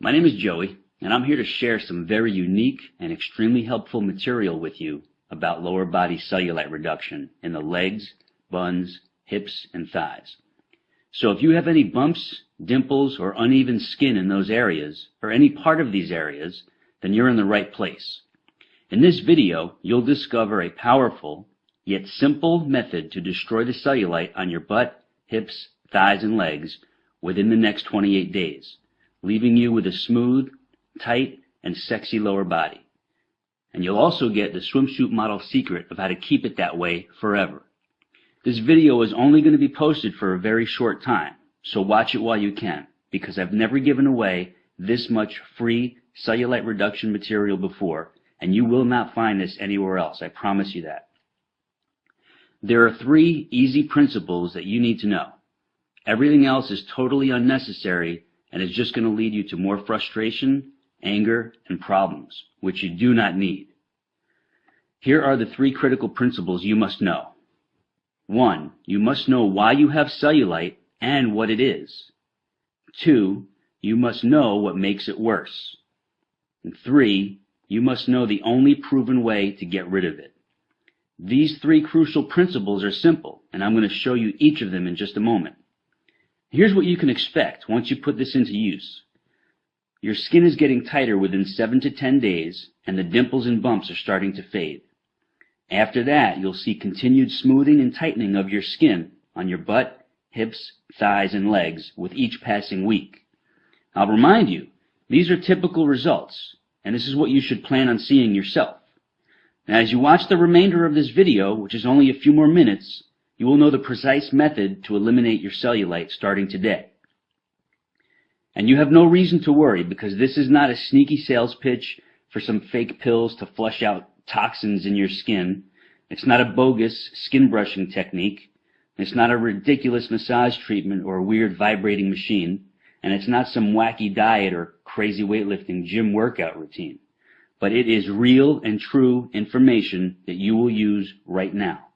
My name is Joey, and I'm here to share some very unique and extremely helpful material with you about lower body cellulite reduction in the legs, buns, hips, and thighs. So if you have any bumps, dimples, or uneven skin in those areas, or any part of these areas, then you're in the right place. In this video, you'll discover a powerful, yet simple method to destroy the cellulite on your butt, hips, thighs, and legs within the next 28 days. Leaving you with a smooth, tight, and sexy lower body. And you'll also get the swimsuit model secret of how to keep it that way forever. This video is only going to be posted for a very short time, so watch it while you can, because I've never given away this much free cellulite reduction material before, and you will not find this anywhere else, I promise you that. There are 3 easy principles that you need to know. Everything else is totally unnecessary and is just going to lead you to more frustration, anger, and problems, which you do not need. Here are the 3 critical principles you must know. 1. You must know why you have cellulite and what it is. 2. You must know what makes it worse. And 3. You must know the only proven way to get rid of it. These 3 crucial principles are simple, and I'm going to show you each of them in just a moment. Here's what you can expect once you put this into use. Your skin is getting tighter within 7 to 10 days, and the dimples and bumps are starting to fade. After that, you'll see continued smoothing and tightening of your skin on your butt, hips, thighs, and legs with each passing week. I'll remind you, these are typical results, and this is what you should plan on seeing yourself. Now, as you watch the remainder of this video, which is only a few more minutes, you will know the precise method to eliminate your cellulite starting today. And you have no reason to worry, because this is not a sneaky sales pitch for some fake pills to flush out toxins in your skin. It's not a bogus skin brushing technique. It's not a ridiculous massage treatment or a weird vibrating machine. And it's not some wacky diet or crazy weightlifting gym workout routine. But it is real and true information that you will use right now.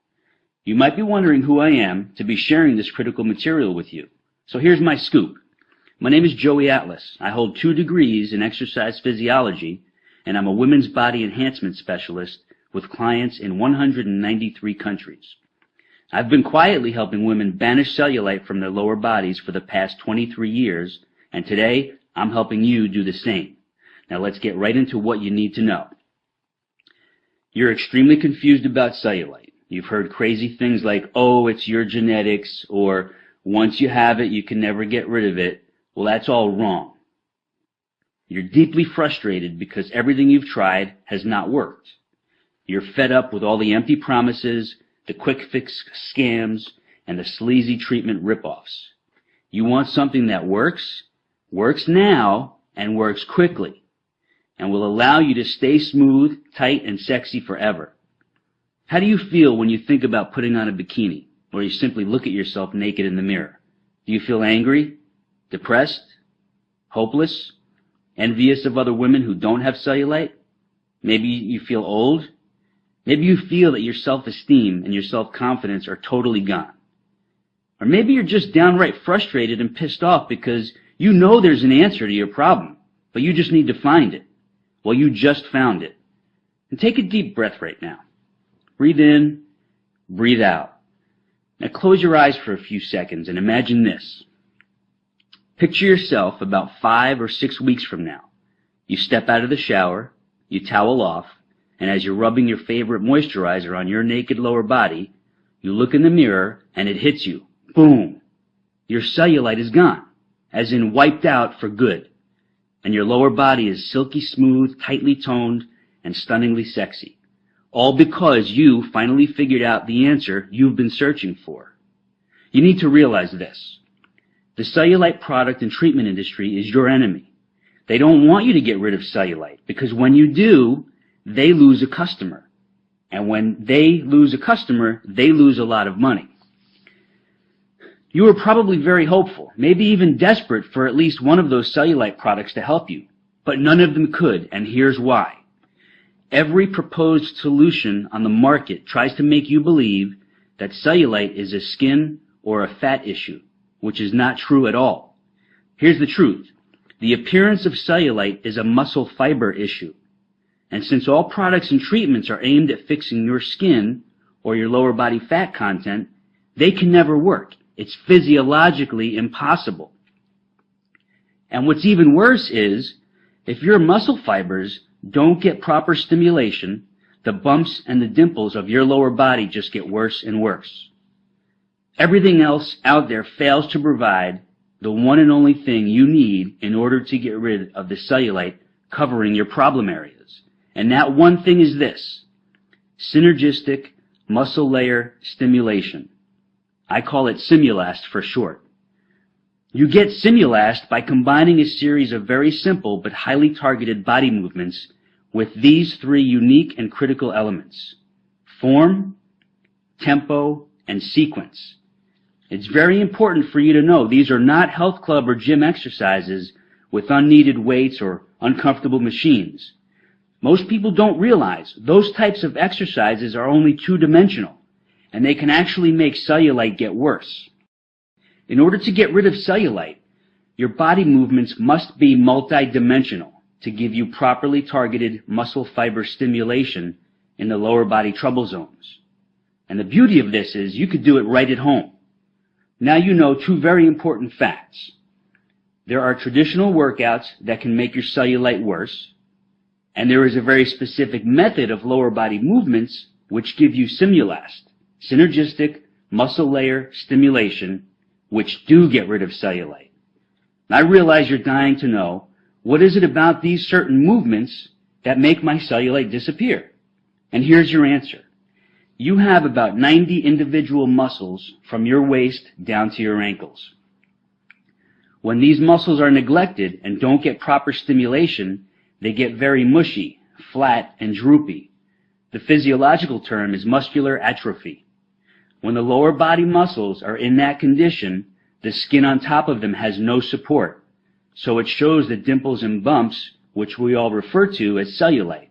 You might be wondering who I am to be sharing this critical material with you. So here's my scoop. My name is Joey Atlas. I hold 2 degrees in exercise physiology, and I'm a women's body enhancement specialist with clients in 193 countries. I've been quietly helping women banish cellulite from their lower bodies for the past 23 years, and today I'm helping you do the same. Now let's get right into what you need to know. You're extremely confused about cellulite. You've heard crazy things like, oh, it's your genetics, or once you have it, you can never get rid of it. Well, that's all wrong. You're deeply frustrated because everything you've tried has not worked. You're fed up with all the empty promises, the quick fix scams, and the sleazy treatment ripoffs. You want something that works now, and works quickly, and will allow you to stay smooth, tight, and sexy forever. How do you feel when you think about putting on a bikini, or you simply look at yourself naked in the mirror? Do you feel angry, depressed, hopeless, envious of other women who don't have cellulite? Maybe you feel old. Maybe you feel that your self-esteem and your self-confidence are totally gone. Or maybe you're just downright frustrated and pissed off because you know there's an answer to your problem, but you just need to find it. Well, you just found it. And take a deep breath right now. Breathe in, breathe out. Now close your eyes for a few seconds and imagine this. Picture yourself about 5 or 6 weeks from now. You step out of the shower, you towel off, and as you're rubbing your favorite moisturizer on your naked lower body, you look in the mirror and it hits you. Boom! Your cellulite is gone, as in wiped out for good. And your lower body is silky smooth, tightly toned, and stunningly sexy. All because you finally figured out the answer you've been searching for. You need to realize this. The cellulite product and treatment industry is your enemy. They don't want you to get rid of cellulite, because when you do, they lose a customer. And when they lose a customer, they lose a lot of money. You were probably very hopeful, maybe even desperate for at least one of those cellulite products to help you, but none of them could, and here's why. Every proposed solution on the market tries to make you believe that cellulite is a skin or a fat issue, which is not true at all. Here's the truth. The appearance of cellulite is a muscle fiber issue. And since all products and treatments are aimed at fixing your skin or your lower body fat content, they can never work. It's physiologically impossible. And what's even worse is, if your muscle fibers don't get proper stimulation, the bumps and the dimples of your lower body just get worse and worse. Everything else out there fails to provide the one and only thing you need in order to get rid of the cellulite covering your problem areas. And that one thing is this: synergistic muscle layer stimulation. I call it Simulast for short. You get Simulast by combining a series of very simple but highly targeted body movements with these three unique and critical elements: form, tempo, and sequence. It's very important for you to know these are not health club or gym exercises with unneeded weights or uncomfortable machines. Most people don't realize those types of exercises are only two-dimensional, and they can actually make cellulite get worse. In order to get rid of cellulite, your body movements must be multidimensional to give you properly targeted muscle fiber stimulation in the lower body trouble zones. And the beauty of this is you could do it right at home. Now you know two very important facts. There are traditional workouts that can make your cellulite worse, and there is a very specific method of lower body movements which give you Simulast, synergistic muscle layer stimulation, which do get rid of cellulite. I realize you're dying to know, what is it about these certain movements that make my cellulite disappear? And here's your answer. You have about 90 individual muscles from your waist down to your ankles. When these muscles are neglected and don't get proper stimulation, they get very mushy, flat, and droopy. The physiological term is muscular atrophy. When the lower body muscles are in that condition, the skin on top of them has no support, so it shows the dimples and bumps, which we all refer to as cellulite.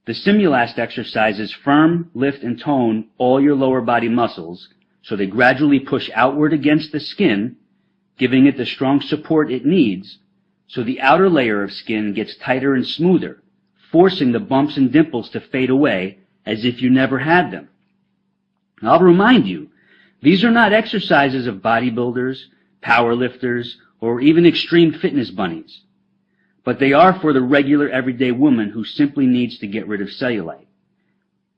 The Simulast exercises firm, lift, and tone all your lower body muscles, so they gradually push outward against the skin, giving it the strong support it needs, so the outer layer of skin gets tighter and smoother, forcing the bumps and dimples to fade away as if you never had them. I'll remind you, these are not exercises of bodybuilders, powerlifters, or even extreme fitness bunnies, but they are for the regular everyday woman who simply needs to get rid of cellulite.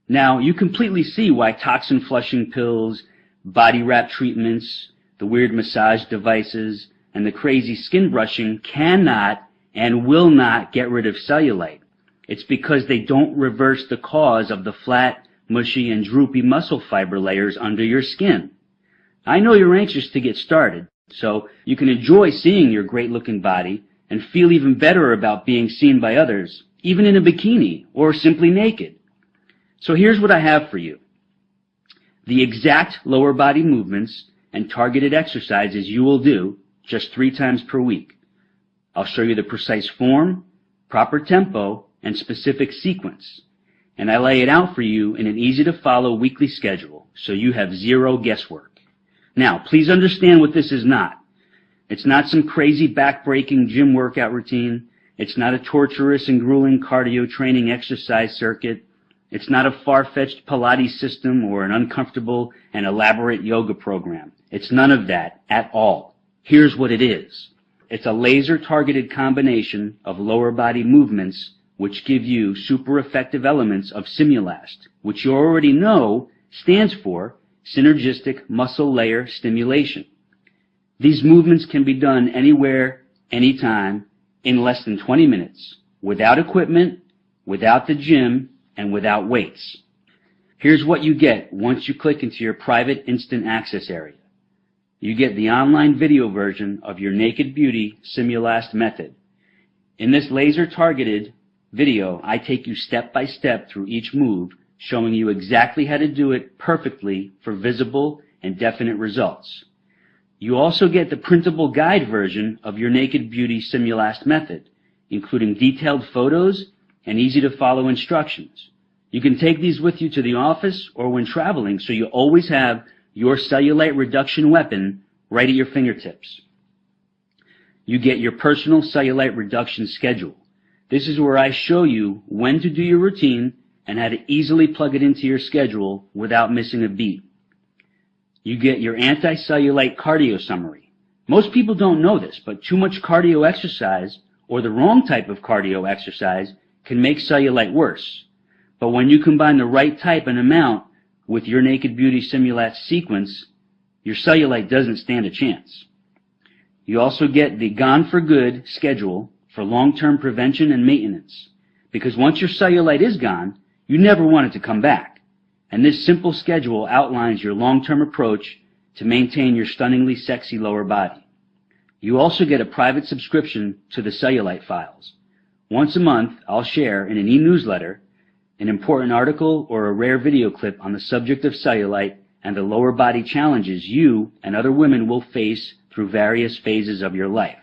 Now, you completely see why toxin flushing pills, body wrap treatments, the weird massage devices, and the crazy skin brushing cannot and will not get rid of cellulite. It's because they don't reverse the cause of the flat, mushy, and droopy muscle fiber layers under your skin. I know you're anxious to get started, so you can enjoy seeing your great-looking body and feel even better about being seen by others, even in a bikini or simply naked. So here's what I have for you: the exact lower body movements and targeted exercises you will do just 3 times per week. I'll show you the precise form, proper tempo, and specific sequence. And I lay it out for you in an easy-to-follow weekly schedule, so you have zero guesswork. Now, please understand what this is not. It's not some crazy back-breaking gym workout routine. It's not a torturous and grueling cardio training exercise circuit. It's not a far-fetched Pilates system or an uncomfortable and elaborate yoga program. It's none of that at all. Here's what it is. It's a laser-targeted combination of lower body movements which give you super effective elements of Simulast, which you already know stands for synergistic muscle layer stimulation. These movements can be done anywhere, anytime, in less than 20 minutes, without equipment, without the gym, and without weights. Here's what you get once you click into your private instant access area. You get the online video version of your Naked Beauty Simulast method. In this laser-targeted video, I take you step by step through each move, showing you exactly how to do it perfectly for visible and definite results. You also get the printable guide version of your Naked Beauty Simulast method, including detailed photos and easy-to-follow instructions. You can take these with you to the office or when traveling, so you always have your cellulite reduction weapon right at your fingertips. you get your personal cellulite reduction schedule. This is where I show you when to do your routine and how to easily plug it into your schedule without missing a beat. You get your anti-cellulite cardio summary. Most people don't know this, but too much cardio exercise or the wrong type of cardio exercise can make cellulite worse. But when you combine the right type and amount with your Naked Beauty Simulat sequence, your cellulite doesn't stand a chance. You also get the Gone for Good schedule for long-term prevention and maintenance, because once your cellulite is gone, you never want it to come back. And this simple schedule outlines your long-term approach to maintain your stunningly sexy lower body. You also get a private subscription to the Cellulite files. Once a month, I'll share in an e-newsletter an important article or a rare video clip on the subject of cellulite and the lower body challenges you and other women will face through various phases of your life.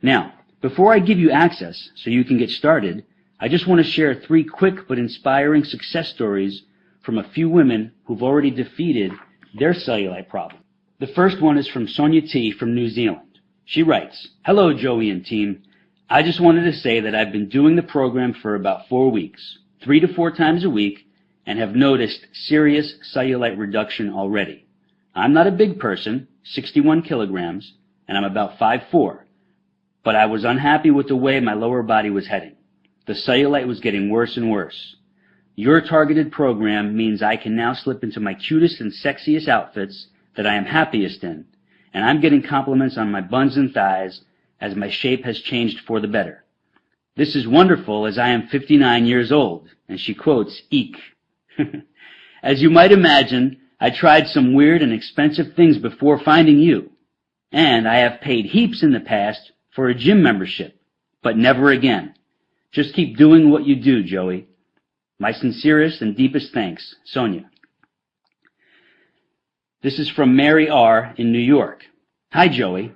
Now, before I give you access so you can get started, I just want to share 3 quick but inspiring success stories from a few women who've already defeated their cellulite problem. The first one is from Sonia T. from New Zealand. She writes, "Hello, Joey and team. I just wanted to say that I've been doing the program for about 4 weeks, 3 to 4 times a week, and have noticed serious cellulite reduction already. I'm not a big person, 61 kilograms, and I'm about 5'4", but I was unhappy with the way my lower body was heading. The cellulite was getting worse and worse. Your targeted program means I can now slip into my cutest and sexiest outfits that I am happiest in, and I'm getting compliments on my buns and thighs as my shape has changed for the better. This is wonderful as I am 59 years old," and she quotes, "Eek." As you might imagine, I tried some weird and expensive things before finding you, and I have paid heaps in the past for a gym membership, but never again. Just keep doing what you do, Joey. My sincerest and deepest thanks, Sonia. This is from Mary R. in New York. "Hi, Joey.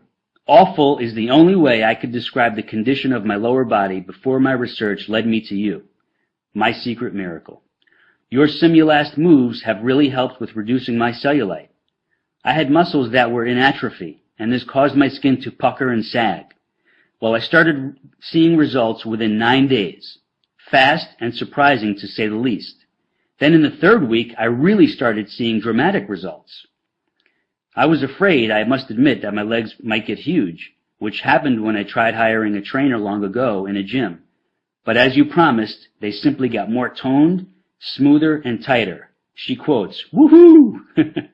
Awful is the only way I could describe the condition of my lower body before my research led me to you. My secret miracle. Your Simulast moves have really helped with reducing my cellulite. I had muscles that were in atrophy, and this caused my skin to pucker and sag. Well, I started seeing results within 9 days. Fast and surprising, to say the least. Then in the 3rd week, I really started seeing dramatic results. I was afraid, I must admit, that my legs might get huge, which happened when I tried hiring a trainer long ago in a gym. But as you promised, they simply got more toned, smoother, and tighter." She quotes, "Woohoo!"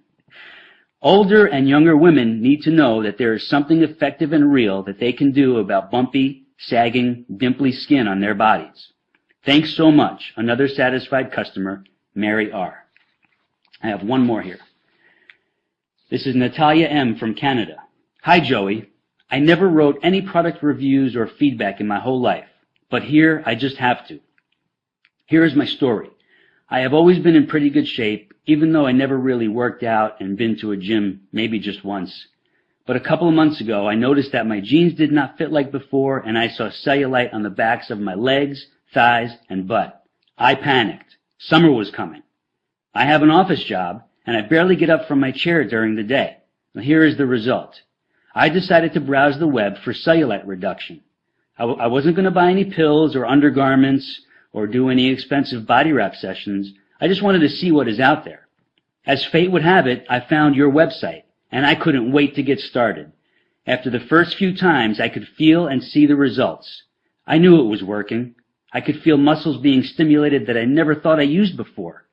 Older and younger women need to know that there is something effective and real that they can do about bumpy, sagging, dimply skin on their bodies. Thanks so much. Another satisfied customer, Mary R. I have one more here. This is Natalia M. from Canada. "Hi, Joey. I never wrote any product reviews or feedback in my whole life, but here I just have to. Here is my story. I have always been in pretty good shape, even though I never really worked out and been to a gym maybe just once. But a couple of months ago, I noticed that my jeans did not fit like before, and I saw cellulite on the backs of my legs, thighs, and butt. I panicked. Summer was coming. I have an office job, and I barely get up from my chair during the day. Now, here is the result. I decided to browse the web for cellulite reduction. I wasn't going to buy any pills or undergarments or do any expensive body wrap sessions. I just wanted to see what is out there. As fate would have it, I found your website, and I couldn't wait to get started. After the first few times, I could feel and see the results. I knew it was working. I could feel muscles being stimulated that I never thought I used before,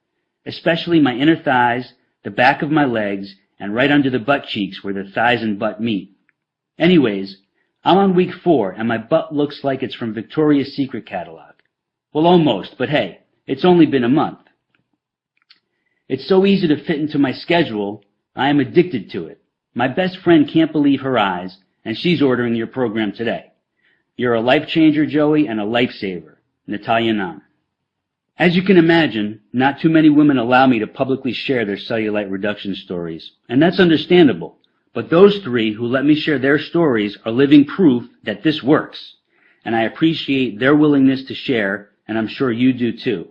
especially my inner thighs, the back of my legs, and right under the butt cheeks where the thighs and butt meet. Anyways, I'm on week 4, and my butt looks like it's from Victoria's Secret catalog. Well, almost, but hey, it's only been a month. It's so easy to fit into my schedule, I am addicted to it. My best friend can't believe her eyes, and she's ordering your program today. You're a life changer, Joey, and a lifesaver. Natalia Nam. As you can imagine, not too many women allow me to publicly share their cellulite reduction stories, and that's understandable. But those 3 who let me share their stories are living proof that this works, and I appreciate their willingness to share, and I'm sure you do too.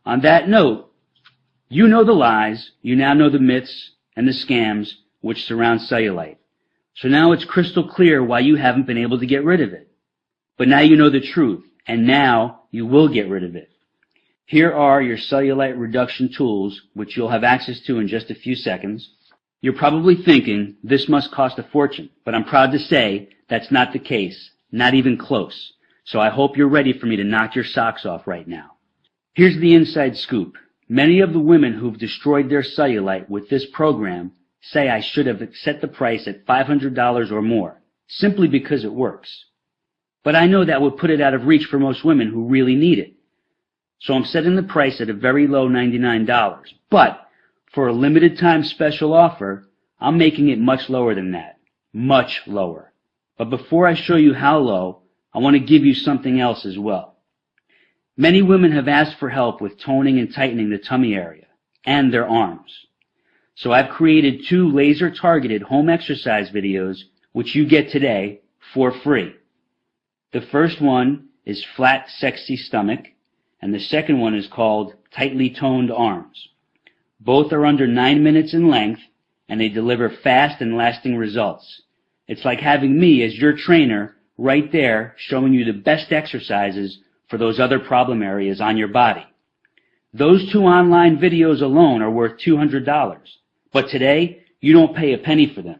On that note, you know the lies, you now know the myths and the scams which surround cellulite. So now it's crystal clear why you haven't been able to get rid of it. But now you know the truth, and now you will get rid of it. Here are your cellulite reduction tools, which you'll have access to in just a few seconds. You're probably thinking, this must cost a fortune, but I'm proud to say that's not the case, not even close. So I hope you're ready for me to knock your socks off right now. Here's the inside scoop. Many of the women who've destroyed their cellulite with this program say I should have set the price at $500 or more, simply because it works. But I know that would put it out of reach for most women who really need it. So I'm setting the price at a very low $99. But for a limited time special offer, I'm making it much lower than that. Much lower. But before I show you how low, I want to give you something else as well. Many women have asked for help with toning and tightening the tummy area and their arms. So I've created 2 laser-targeted home exercise videos which you get today for free. The first one is Flat, Sexy Stomach, and the second one is called Tightly Toned Arms. Both are under 9 minutes in length, and they deliver fast and lasting results. It's like having me as your trainer right there showing you the best exercises for those other problem areas on your body. Those 2 online videos alone are worth $200, but today you don't pay a penny for them.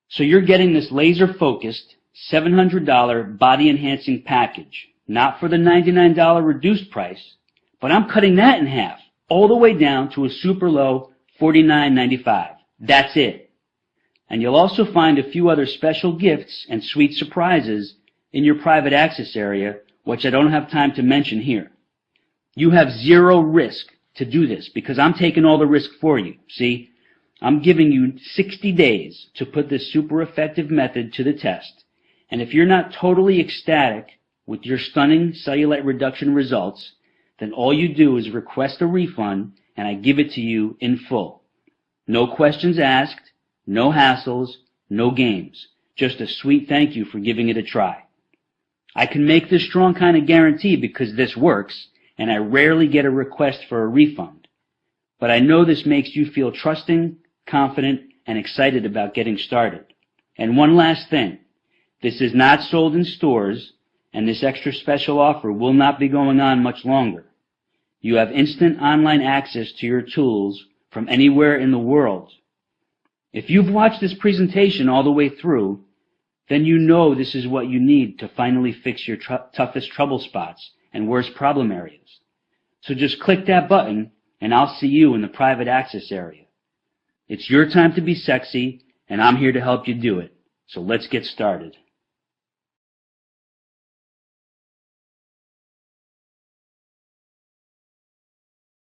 So you're getting this laser-focused $700 body-enhancing package, not for the $99 reduced price, but I'm cutting that in half, all the way down to a super low $49.95. That's it. And you'll also find a few other special gifts and sweet surprises in your private access area, which I don't have time to mention here. You have 0 risk to do this because I'm taking all the risk for you. See, I'm giving you 60 days to put this super effective method to the test. And if you're not totally ecstatic with your stunning cellulite reduction results, then all you do is request a refund and I give it to you in full. No questions asked, no hassles, no games. Just a sweet thank you for giving it a try. I can make this strong kind of guarantee because this works, and I rarely get a request for a refund. But I know this makes you feel trusting, confident, and excited about getting started. And one last thing. This is not sold in stores, and this extra special offer will not be going on much longer. You have instant online access to your tools from anywhere in the world. If you've watched this presentation all the way through, then you know this is what you need to finally fix your toughest trouble spots and worst problem areas. So just click that button and I'll see you in the private access area. It's your time to be sexy and I'm here to help you do it. So let's get started.